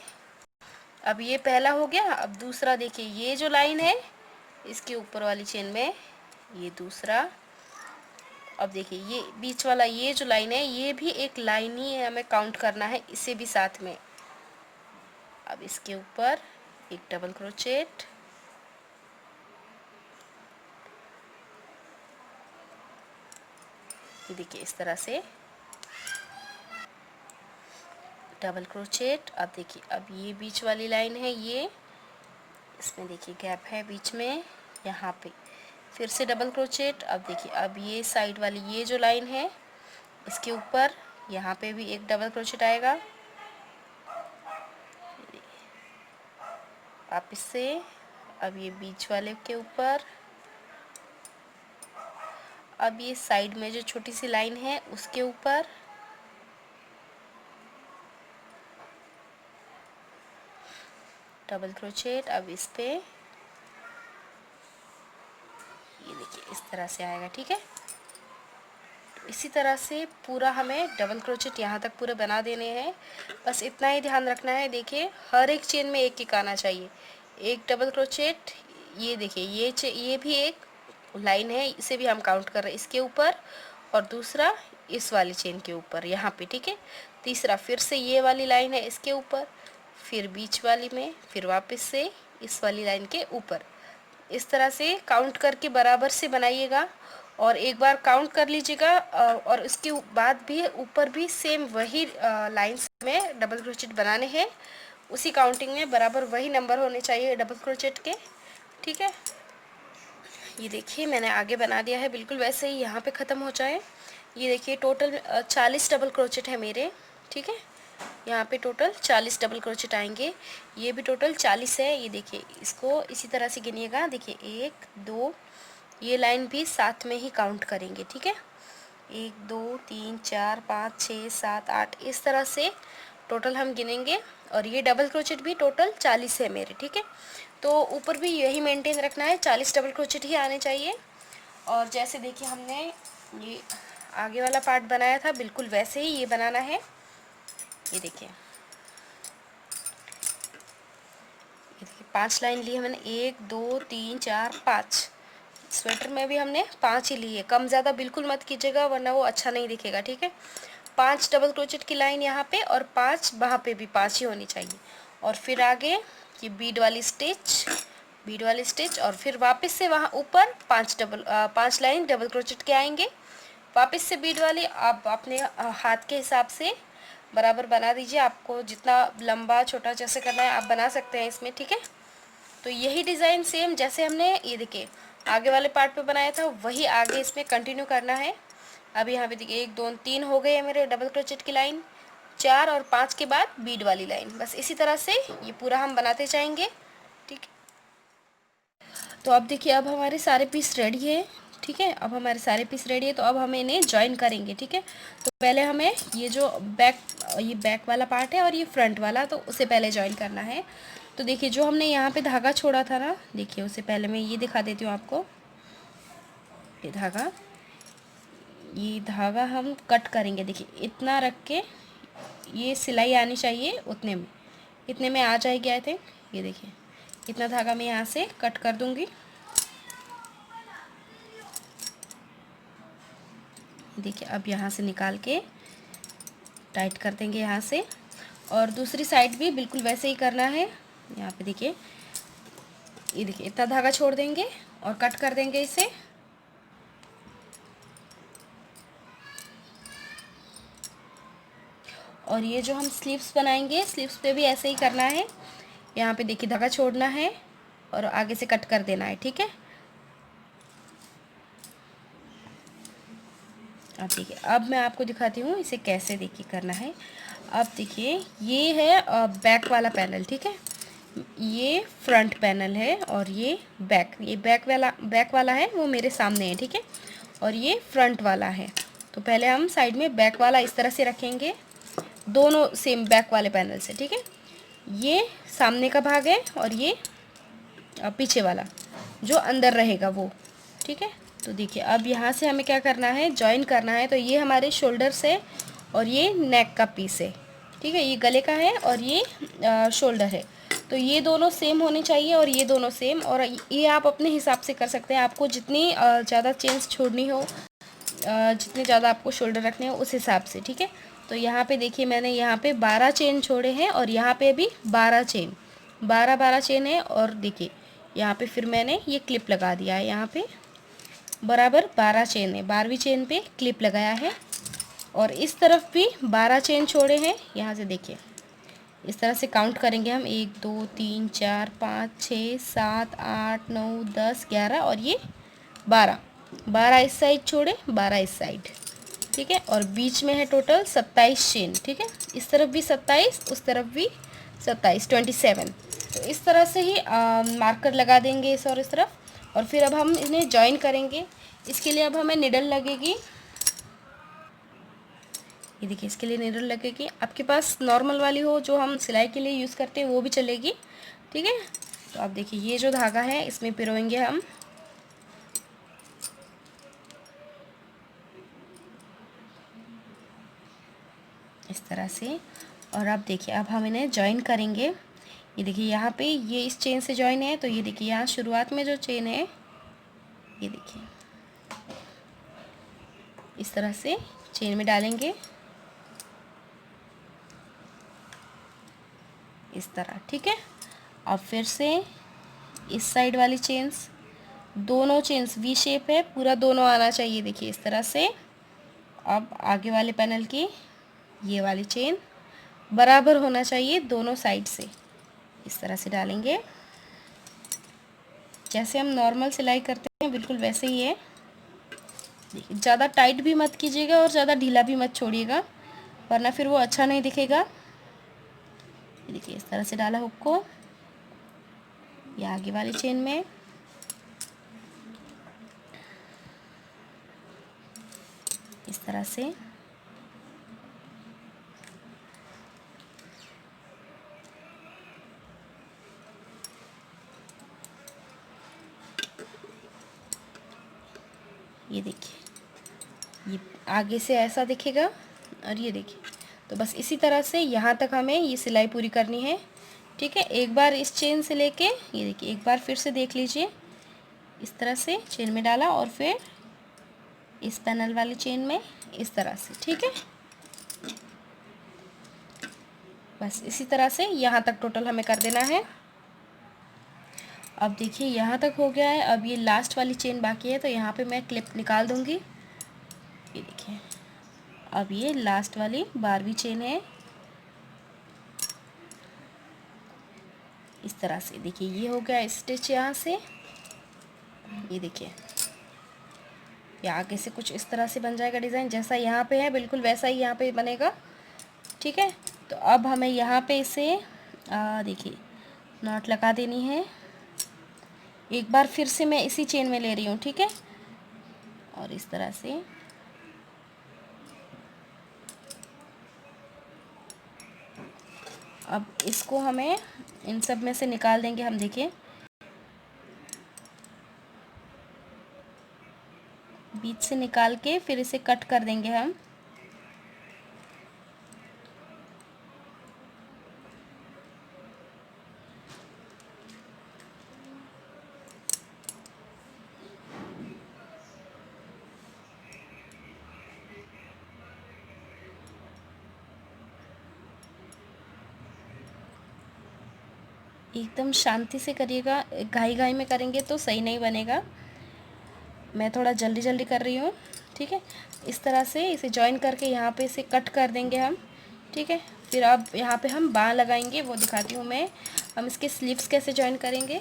अब ये पहला हो गया। अब दूसरा देखिए ये जो लाइन है इसके ऊपर वाली चेन में ये दूसरा। अब देखिए ये बीच वाला ये जो लाइन है ये भी एक लाइन ही है, हमें काउंट करना है इसे भी साथ में। अब इसके ऊपर एक डबल क्रोचेट, ये देखिए इस तरह से डबल क्रोचेट। अब देखिए अब ये बीच वाली लाइन है, ये इसमें देखिए गैप है बीच में, यहाँ पे फिर से डबल क्रोचेट। अब देखिए अब ये साइड वाली ये जो लाइन है इसके ऊपर यहाँ पे भी एक डबल क्रोचेट आएगा। वापस से अब ये बीच वाले के ऊपर, अब ये साइड में जो छोटी सी लाइन है उसके ऊपर, डबल क्रोचेट। अब इस पे ये देखिए इस तरह से आएगा, ठीक है। तो इसी तरह से पूरा हमें डबल क्रोचेट यहाँ तक पूरे बना देने हैं। बस इतना ही ध्यान रखना है। देखिए हर एक चेन में एक एक आना चाहिए, एक डबल क्रोचेट। ये देखिए ये भी एक लाइन है, इसे भी हम काउंट कर रहे हैं इसके ऊपर, और दूसरा इस वाली चेन के ऊपर यहाँ पे, ठीक है। तीसरा फिर से ये वाली लाइन है इसके ऊपर, फिर बीच वाली में, फिर वापस से इस वाली लाइन के ऊपर। इस तरह से काउंट करके बराबर से बनाइएगा और एक बार काउंट कर लीजिएगा। और उसके बाद भी ऊपर भी सेम वही लाइंस में डबल क्रोचेट बनाने हैं, उसी काउंटिंग में बराबर वही नंबर होने चाहिए डबल क्रोचेट के, ठीक है। ये देखिए मैंने आगे बना दिया है बिल्कुल वैसे ही यहाँ पे ख़त्म हो जाए। ये देखिए टोटल 40 डबल क्रोचेट है मेरे, ठीक है। यहाँ पे टोटल 40 डबल क्रोचेट आएंगे। ये भी टोटल 40 है। ये देखिए इसको इसी तरह से गिनिएगा। देखिए 1 2, ये लाइन भी साथ में ही काउंट करेंगे, ठीक है। 1 2 3 4 5 6 7 8, इस तरह से टोटल हम गिनेंगे। और ये डबल क्रोचेट भी टोटल 40 है मेरे, ठीक है। तो ऊपर भी यही मेंटेन रखना है, 40 डबल क्रोचेट ही आने चाहिए। और जैसे देखिए हमने ये आगे वाला पार्ट बनाया था बिल्कुल वैसे ही ये बनाना है। ये देखिए 5 लाइन ली है मैंने, 1 2 3 4 5। स्वेटर में भी हमने 5 ही ली है, कम ज़्यादा बिल्कुल मत कीजिएगा वरना वो अच्छा नहीं दिखेगा, ठीक है। 5 डबल क्रोचेट की लाइन यहाँ पे और 5 वहाँ पे भी 5 ही होनी चाहिए। और फिर आगे ये बीड वाली स्टिच और फिर वापस से वहाँ ऊपर 5 लाइन डबल क्रोचेट के आएंगे। वापस से बीड वाली आप अपने हाथ के हिसाब से बराबर बना दीजिए, आपको जितना लंबा छोटा जैसे करना है आप बना सकते हैं इसमें, ठीक है। तो यही डिज़ाइन सेम जैसे हमने ये देखिए आगे वाले पार्ट पे बनाया था वही आगे इसमें कंटिन्यू करना है। अब यहाँ पे देखिए 1 2 3 हो गए हैं मेरे डबल क्रोचेट की लाइन, 4 और 5 के बाद बीड वाली लाइन। बस इसी तरह से ये पूरा हम बनाते जाएंगे, ठीक है। तो अब देखिए अब हमारे सारे पीस रेडी है, ठीक है। अब हमारे सारे पीस रेडी है तो अब हमें इन्हें ज्वाइन करेंगे, ठीक है। तो पहले हमें ये जो बैक वाला पार्ट है और ये फ्रंट वाला, तो उसे पहले ज्वाइन करना है। तो देखिए जो हमने यहाँ पे धागा छोड़ा था ना, देखिए उससे पहले मैं ये दिखा देती हूँ आपको। ये धागा हम कट करेंगे, देखिए इतना रख के ये सिलाई आनी चाहिए उतने में, इतने में आ जाएगी आई थिंक। ये देखिए इतना धागा मैं यहाँ से कट कर दूँगी। देखिए अब यहाँ से निकाल के टाइट कर देंगे यहाँ से, और दूसरी साइड भी बिल्कुल वैसे ही करना है। यहाँ पे देखिए ये देखिए इतना धागा छोड़ देंगे और कट कर देंगे इसे। और ये जो हम स्लीव्स बनाएंगे, स्लीव्स पे भी ऐसे ही करना है। यहाँ पे देखिए धागा छोड़ना है और आगे से कट कर देना है, ठीक है। अब देखिए अब मैं आपको दिखाती हूँ इसे कैसे देखिए करना है। अब देखिए ये है बैक वाला पैनल, ठीक है। ये फ्रंट पैनल है और ये बैक वाला है वो मेरे सामने है, ठीक है। और ये फ्रंट वाला है। तो पहले हम साइड में बैक वाला इस तरह से रखेंगे, दोनों सेम बैक वाले पैनल से, ठीक है। ये सामने का भाग है और ये पीछे वाला जो अंदर रहेगा वो, ठीक है। तो देखिए अब यहाँ से हमें क्या करना है, ज्वाइन करना है। तो ये हमारे शोल्डर से और ये नेक का पीस है, ठीक है। ये गले का है और ये शोल्डर है। तो ये दोनों सेम होने चाहिए और ये दोनों सेम। और ये आप अपने हिसाब से कर सकते हैं, आपको जितनी ज़्यादा चेन्स छोड़नी हो, जितने ज़्यादा आपको शोल्डर रखने हो उस हिसाब से, ठीक है। तो यहाँ पे देखिए मैंने यहाँ पे 12 चेन छोड़े हैं और यहाँ पे भी 12 चेन, 12 चेन है। और देखिए यहाँ पे फिर मैंने ये क्लिप लगा दिया है, यहाँ पे बराबर 12 चेन है, 12वीं चेन पे क्लिप लगाया है। और इस तरफ भी 12 चेन छोड़े हैं। यहाँ से देखिए इस तरह से काउंट करेंगे हम, 1 2 3 4 5 6 7 8 9 10 11 और ये 12 इस साइड छोड़े, 12 इस साइड, ठीक है। और बीच में है टोटल 27 चेन, ठीक है। इस तरफ भी 27, उस तरफ भी 27, 27। तो इस तरह से ही मार्कर लगा देंगे इस और इस तरफ। और फिर अब हम इन्हें ज्वाइन करेंगे। इसके लिए अब हमें निडल लगेगी, ये देखिए इसके लिए निडल लगेगी। आपके पास नॉर्मल वाली हो जो हम सिलाई के लिए यूज़ करते हैं वो भी चलेगी, ठीक है। तो अब देखिए ये जो धागा है इसमें पिरोएंगे हम, इस तरह से। और अब देखिए अब हम इन्हें ज्वाइन करेंगे। ये देखिए यहाँ पे ये इस चेन से ज्वाइन है, तो ये देखिए यहाँ शुरुआत में जो चेन है ये देखिए इस तरह से चेन में डालेंगे, इस तरह, ठीक है। अब फिर से इस साइड वाली चेन्स, दोनों चेन्स वी शेप है, पूरा दोनों आना चाहिए, देखिए इस तरह से। अब आगे वाले पैनल की ये वाली चेन बराबर होना चाहिए दोनों साइड से, इस तरह से डालेंगे जैसे हम नॉर्मल सिलाई करते हैं बिल्कुल वैसे ही है। देखिए ज़्यादा टाइट भी मत कीजिएगा और ज़्यादा ढीला भी मत छोड़िएगा वरना फिर वो अच्छा नहीं दिखेगा। देखिए इस तरह से डाला हुक को ये आगे वाली चेन में, इस तरह से। ये देखिए ये आगे से ऐसा दिखेगा और ये देखिए। तो बस इसी तरह से यहाँ तक हमें ये सिलाई पूरी करनी है, ठीक है, एक बार इस चेन से लेके ये देखिए, एक बार फिर से देख लीजिए, इस तरह से चेन में डाला और फिर इस पैनल वाली चेन में इस तरह से। ठीक है, बस इसी तरह से यहाँ तक टोटल हमें कर देना है। अब देखिए यहाँ तक हो गया है। अब ये लास्ट वाली चेन बाकी है, तो यहाँ पे मैं क्लिप निकाल दूँगी। ये देखिए, अब ये लास्ट वाली 12वीं चेन है। इस तरह से देखिए, ये हो गया स्टिच यहाँ से। ये देखिए, ये आगे से कुछ इस तरह से बन जाएगा डिज़ाइन, जैसा यहाँ पे है बिल्कुल वैसा ही यहाँ पे बनेगा। ठीक है, तो अब हमें यहाँ पे इसे देखिए नॉट लगा देनी है। एक बार फिर से मैं इसी चेन में ले रही हूँ। ठीक है, और इस तरह से अब इसको हमें इन सब में से निकाल देंगे हम। देखिए, बीच से निकाल के फिर इसे कट कर देंगे हम। एकदम शांति से करिएगा, घाई घाई में करेंगे तो सही नहीं बनेगा। मैं थोड़ा जल्दी जल्दी कर रही हूँ। ठीक है, इस तरह से इसे जॉइन करके यहाँ पे इसे कट कर देंगे हम। ठीक है, फिर अब यहाँ पे हम बाँ लगाएंगे, वो दिखाती हूँ मैं। हम इसके स्लीव्स कैसे जॉइन करेंगे।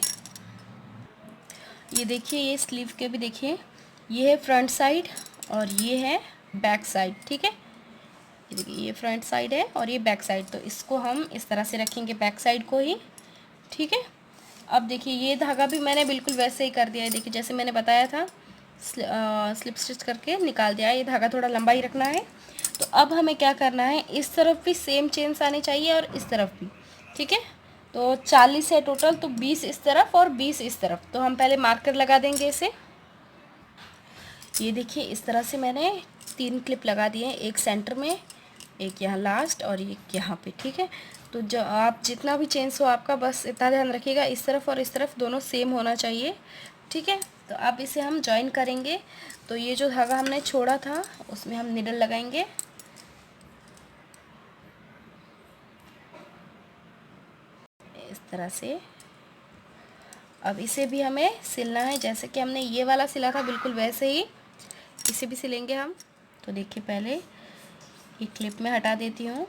ये देखिए, ये स्लीव के भी देखिए, ये है फ्रंट साइड और ये है बैक साइड। ठीक है, ये देखिए, ये फ्रंट साइड है और ये बैक साइड, तो इसको हम इस तरह से रखेंगे, बैक साइड को ही। ठीक है, अब देखिए ये धागा भी मैंने बिल्कुल वैसे ही कर दिया है। देखिए जैसे मैंने बताया था, स्लिप स्टिच करके निकाल दिया है। ये धागा थोड़ा लंबा ही रखना है। तो अब हमें क्या करना है, इस तरफ भी सेम चेन्स आने चाहिए और इस तरफ भी। ठीक है, तो 40 है टोटल, तो 20 इस तरफ और 20 इस तरफ। तो हम पहले मार्कर लगा देंगे इसे। ये देखिए, इस तरह से मैंने 3 क्लिप लगा दिए हैं, एक सेंटर में, एक यहाँ लास्ट और एक यहाँ पे। ठीक है, तो जो आप जितना भी चेन्स हो आपका, बस इतना ध्यान रखिएगा, इस तरफ और इस तरफ दोनों सेम होना चाहिए। ठीक है, तो अब इसे हम जॉइन करेंगे। तो ये जो धागा हमने छोड़ा था उसमें हम निडल लगाएंगे इस तरह से। अब इसे भी हमें सिलना है, जैसे कि हमने ये वाला सिला था बिल्कुल वैसे ही इसे भी सिलेंगे हम। तो देखिए, पहले ये क्लिप में हटा देती हूँ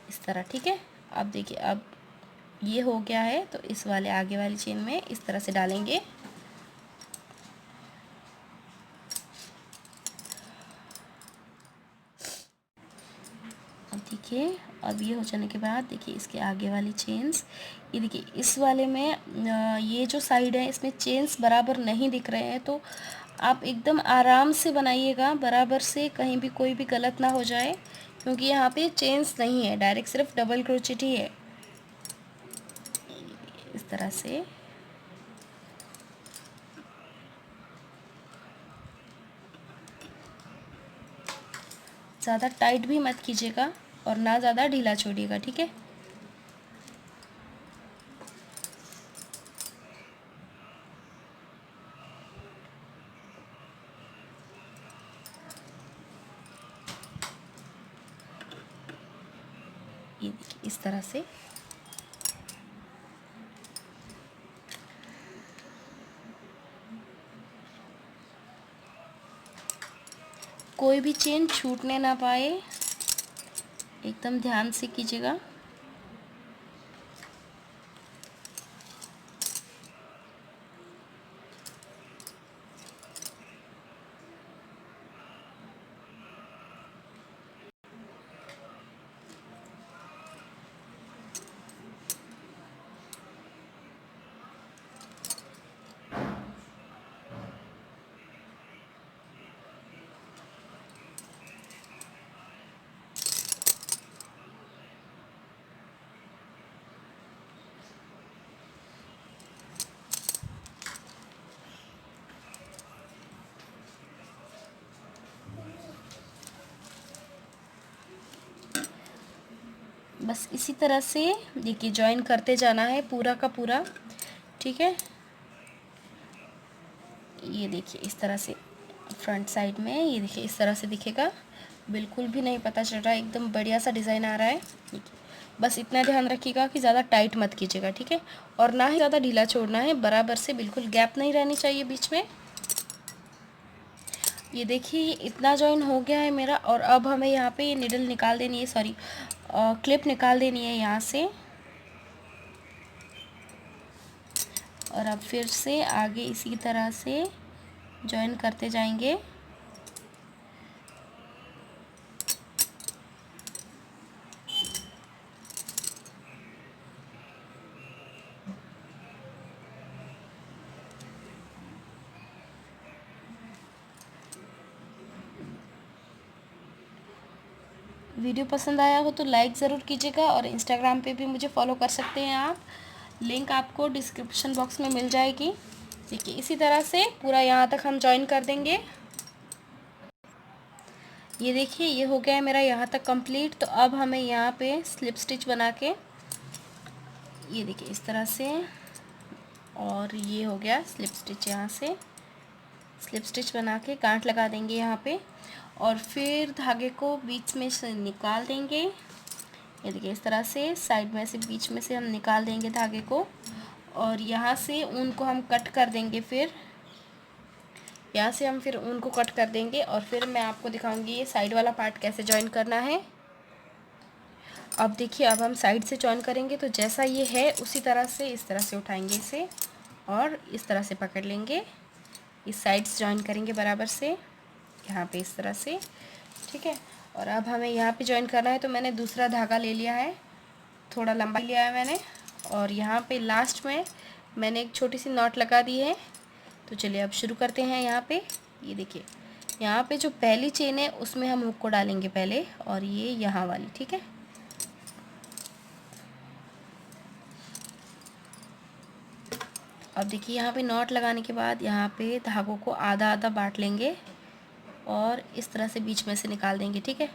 इस तरह। ठीक है, अब देखिए, अब ये हो गया है, तो इस वाले आगे वाली चेन में इस तरह से डालेंगे। अब देखिए, अब ये हो जाने के बाद देखिए इसके आगे वाली चेन्स, ये देखिए इस वाले में ये जो साइड है इसमें चेन्स बराबर नहीं दिख रहे हैं, तो आप एकदम आराम से बनाइएगा, बराबर से, कहीं भी कोई भी गलत ना हो जाए, क्योंकि यहाँ पे चेन्स नहीं है, डायरेक्ट सिर्फ डबल क्रोचेट ही है। इस तरह से ज़्यादा टाइट भी मत कीजिएगा और ना ज़्यादा ढीला छोड़िएगा। ठीक है, ये देखिए इस तरह से। कोई भी चेन छूटने ना पाए, एकदम ध्यान से कीजिएगा। बस इसी तरह से देखिए जॉइन करते जाना है पूरा का पूरा, ठीक है। ये देखिए इस तरह से फ्रंट साइड में, ये देखिए इस तरह से दिखेगा, बिल्कुल भी नहीं पता चल रहा है, एकदम बढ़िया सा डिज़ाइन आ रहा है। बस इतना ध्यान रखिएगा कि ज़्यादा टाइट मत कीजिएगा, ठीक है, और ना ही ज़्यादा ढीला छोड़ना है, बराबर से, बिल्कुल गैप नहीं रहनी चाहिए बीच में। ये देखिए इतना जॉइन हो गया है मेरा, और अब हमें यहाँ पे ये निडल निकाल देनी है, सॉरी क्लिप निकाल देनी है यहाँ से, और अब फिर से आगे इसी तरह से जॉइन करते जाएंगे। वीडियो पसंद आया हो तो लाइक ज़रूर कीजिएगा, और इंस्टाग्राम पे भी मुझे फॉलो कर सकते हैं आप, लिंक आपको डिस्क्रिप्शन बॉक्स में मिल जाएगी। देखिए इसी तरह से पूरा यहाँ तक हम जॉइन कर देंगे। ये देखिए ये हो गया है मेरा यहाँ तक कंप्लीट। तो अब हमें यहाँ पे स्लिप स्टिच बना के, ये देखिए इस तरह से, और ये हो गया स्लिप स्टिच, यहाँ से स्लिप स्टिच बना के गांठ लगा देंगे यहाँ पे, और फिर धागे को बीच में से निकाल देंगे। ये देखिए इस तरह से साइड में से, बीच में से हम निकाल देंगे धागे को, और यहाँ से ऊन को हम कट कर देंगे। फिर यहाँ से हम फिर ऊन को कट कर देंगे, और फिर मैं आपको दिखाऊंगी ये साइड वाला पार्ट कैसे जॉइन करना है। अब देखिए अब हम साइड से जॉइन करेंगे, तो जैसा ये है उसी तरह से इस तरह से उठाएंगे इसे, और इस तरह से पकड़ लेंगे, इस साइड से जॉइन करेंगे बराबर से यहाँ पे इस तरह से, ठीक है। और अब हमें यहाँ पे जॉइन करना है, तो मैंने दूसरा धागा ले लिया है, थोड़ा लंबा लिया है मैंने, और यहाँ पे लास्ट में मैंने एक छोटी सी नॉट लगा दी है। तो चलिए अब शुरू करते हैं। यहाँ पे ये देखिए, यहाँ पे जो पहली चेन है उसमें हम हुक को डालेंगे पहले, और ये यहाँ वाली, ठीक है। अब देखिए यहाँ पे नॉट लगाने के बाद यहाँ पे धागों को आधा आधा बांट लेंगे, और इस तरह से बीच में से निकाल देंगे, ठीक है।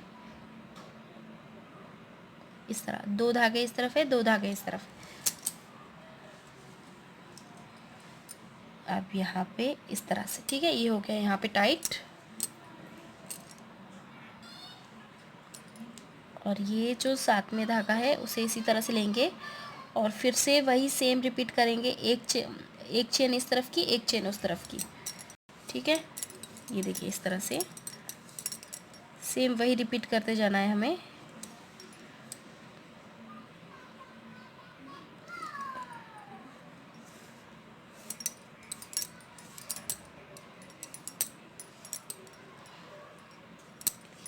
इस तरह 2 धागे इस तरफ है, 2 धागे इस तरफ। अब यहाँ पे इस तरह से, ठीक है, ये हो गया यहाँ पे टाइट। और ये जो साथ में धागा है उसे इसी तरह से लेंगे, और फिर से वही सेम रिपीट करेंगे, एक चेन इस तरफ की, एक चेन उस तरफ की, ठीक है। ये देखिए इस तरह से सेम वही रिपीट करते जाना है हमें।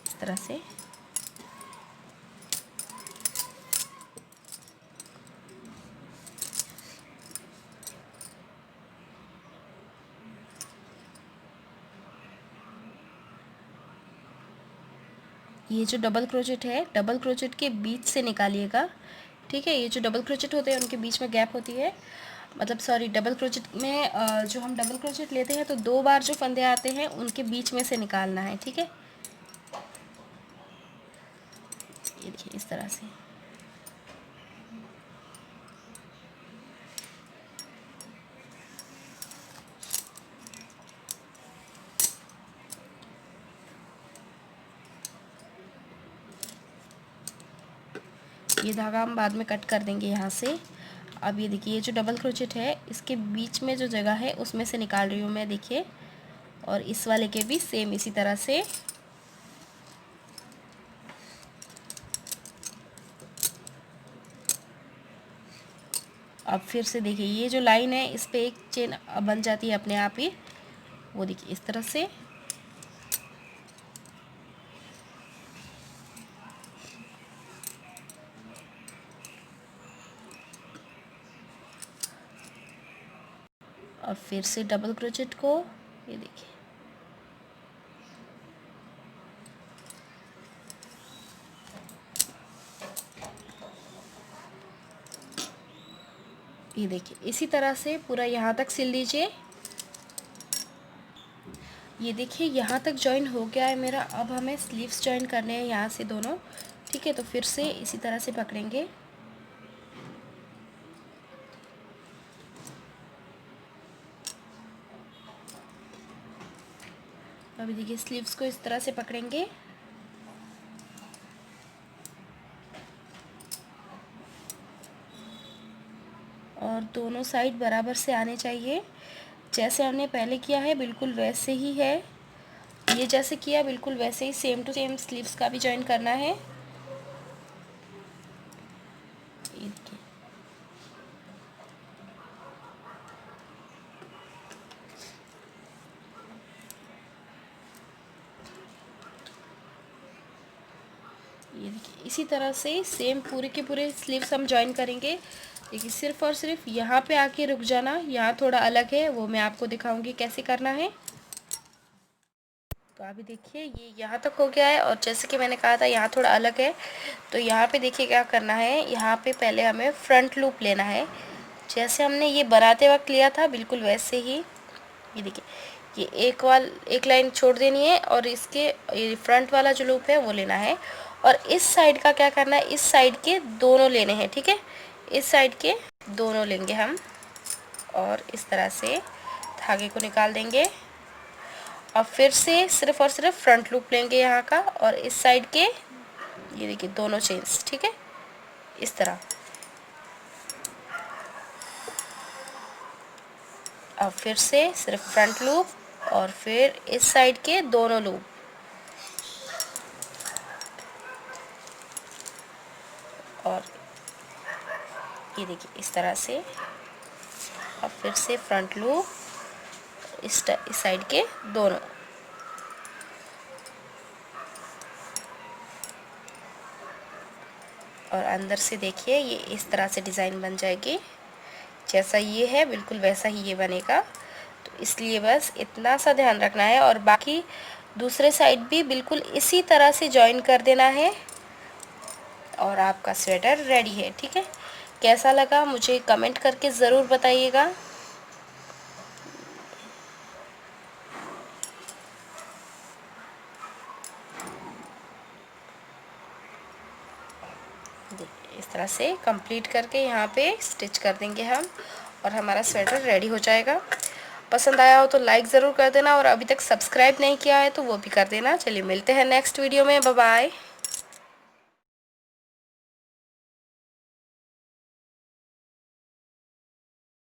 इस तरह से ये जो डबल क्रोचेट है, डबल क्रोचेट के बीच से निकालिएगा, ठीक है। ये जो डबल क्रोचेट होते हैं उनके बीच में गैप होती है, मतलब सॉरी, डबल क्रोचेट में जो हम डबल क्रोचेट लेते हैं तो 2 बार जो फंदे आते हैं उनके बीच में से निकालना है, ठीक है। ये देखिए इस तरह से। ये धागा हम बाद में कट कर देंगे यहाँ से। अब ये देखिए ये जो डबल क्रोचेट है इसके बीच में जो जगह है उसमें से निकाल रही हूँ मैं, देखिए। और इस वाले के भी सेम इसी तरह से। अब फिर से देखिए ये जो लाइन है इस पे एक चेन बन जाती है अपने आप ही, वो देखिए इस तरह से। और फिर से डबल क्रोचेट को, ये देखिए ये देखिए इसी तरह से पूरा यहाँ तक सिल दीजिए। ये देखिए यहाँ तक जॉइन हो गया है मेरा। अब हमें स्लीव्स जॉइन करने हैं यहाँ से दोनों, ठीक है, तो फिर से इसी तरह से पकड़ेंगे। अभी देखिए स्लीव्स को इस तरह से पकड़ेंगे और दोनों साइड बराबर से आने चाहिए। जैसे हमने पहले किया है बिल्कुल वैसे ही है, ये जैसे किया बिल्कुल वैसे ही सेम टू सेम स्लीव्स का भी जॉइन करना है। ये देखिए इसी तरह से सेम पूरे के पूरे स्लीव्स हम जॉइन करेंगे। देखिए सिर्फ और सिर्फ यहाँ पे आके रुक जाना, यहाँ थोड़ा अलग है, वो मैं आपको दिखाऊंगी कैसे करना है। तो अभी देखिए ये यहाँ तक हो गया है और जैसे कि मैंने कहा था यहाँ थोड़ा अलग है, तो यहाँ पे देखिए क्या करना है। यहाँ पे पहले हमें फ्रंट लूप लेना है, जैसे हमने ये बनाते वक्त लिया था बिल्कुल वैसे ही। ये देखिए ये एक लाइन छोड़ देनी है और इसके ये फ्रंट वाला जो लूप है वो लेना है। और इस साइड का क्या करना है, इस साइड के दोनों लेने हैं, ठीक है, इस साइड के दोनों लेंगे हम और इस तरह से धागे को निकाल देंगे। अब फिर से सिर्फ और सिर्फ फ्रंट लूप लेंगे यहाँ का और इस साइड के ये देखिए दोनों चेन्स, ठीक है, इस तरह। अब फिर से सिर्फ फ्रंट लूप और फिर इस साइड के दोनों लूप और ये देखिए इस तरह से। अब फिर से फ्रंट लूप इस साइड के दोनों और अंदर से देखिए ये इस तरह से डिज़ाइन बन जाएगी। जैसा ये है बिल्कुल वैसा ही ये बनेगा, तो इसलिए बस इतना सा ध्यान रखना है और बाकी दूसरे साइड भी बिल्कुल इसी तरह से जॉइन कर देना है और आपका स्वेटर रेडी है। ठीक है, कैसा लगा मुझे कमेंट करके ज़रूर बताइएगा। इस तरह से कंप्लीट करके यहाँ पे स्टिच कर देंगे हम और हमारा स्वेटर रेडी हो जाएगा। पसंद आया हो तो लाइक ज़रूर कर देना और अभी तक सब्सक्राइब नहीं किया है तो वो भी कर देना। चलिए मिलते हैं नेक्स्ट वीडियो में, बाय बाय।